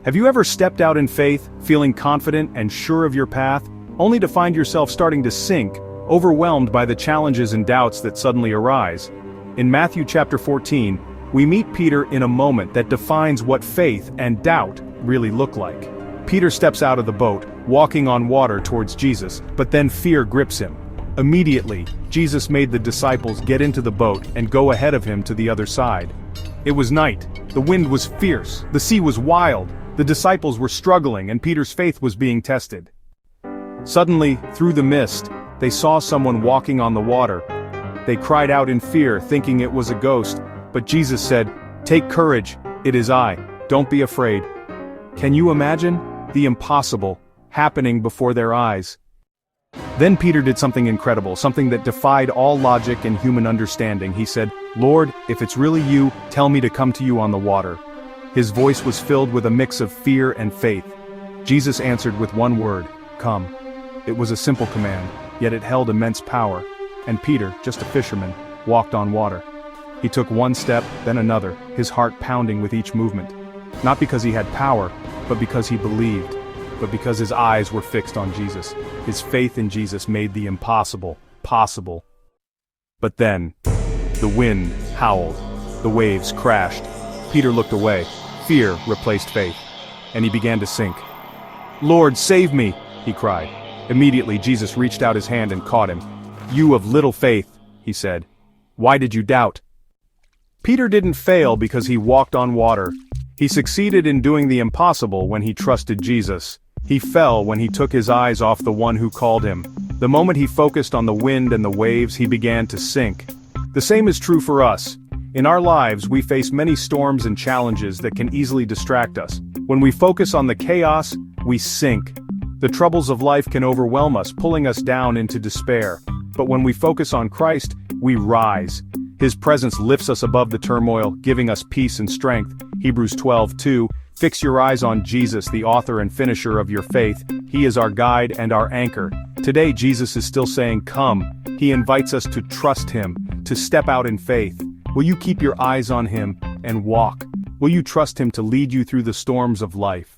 Have you ever stepped out in faith, feeling confident and sure of your path, only to find yourself starting to sink, overwhelmed by the challenges and doubts that suddenly arise? In Matthew chapter 14, we meet Peter in a moment that defines what faith and doubt really look like. Peter steps out of the boat, walking on water towards Jesus, but then fear grips him. Immediately, Jesus made the disciples get into the boat and go ahead of him to the other side. It was night, the wind was fierce, the sea was wild, the disciples were struggling and Peter's faith was being tested. Suddenly, through the mist, they saw someone walking on the water. They cried out in fear, thinking it was a ghost, but Jesus said, "Take courage, it is I, don't be afraid." Can you imagine the impossible happening before their eyes? Then Peter did something incredible, something that defied all logic and human understanding. He said, "Lord, if it's really you, tell me to come to you on the water." His voice was filled with a mix of fear and faith. Jesus answered with one word, "Come." It was a simple command, yet it held immense power. And Peter, just a fisherman, walked on water. He took one step, then another, his heart pounding with each movement. Not because he had power, but because he believed. But because his eyes were fixed on Jesus. His faith in Jesus made the impossible possible. But then, the wind howled. The waves crashed. Peter looked away. Fear replaced faith. And he began to sink. "Lord, save me!" he cried. Immediately Jesus reached out his hand and caught him. "You of little faith," he said. "Why did you doubt?" Peter didn't fail because he walked on water. He succeeded in doing the impossible when he trusted Jesus. He fell when he took his eyes off the one who called him. The moment he focused on the wind and the waves, he began to sink. The same is true for us. In our lives, we face many storms and challenges that can easily distract us. When we focus on the chaos, we sink. The troubles of life can overwhelm us, pulling us down into despair. But when we focus on Christ, we rise. His presence lifts us above the turmoil, giving us peace and strength. Hebrews 12:2. Fix your eyes on Jesus, the author and finisher of your faith. He is our guide and our anchor. Today Jesus is still saying, "Come." He invites us to trust him, to step out in faith. Will you keep your eyes on him and walk? Will you trust him to lead you through the storms of life?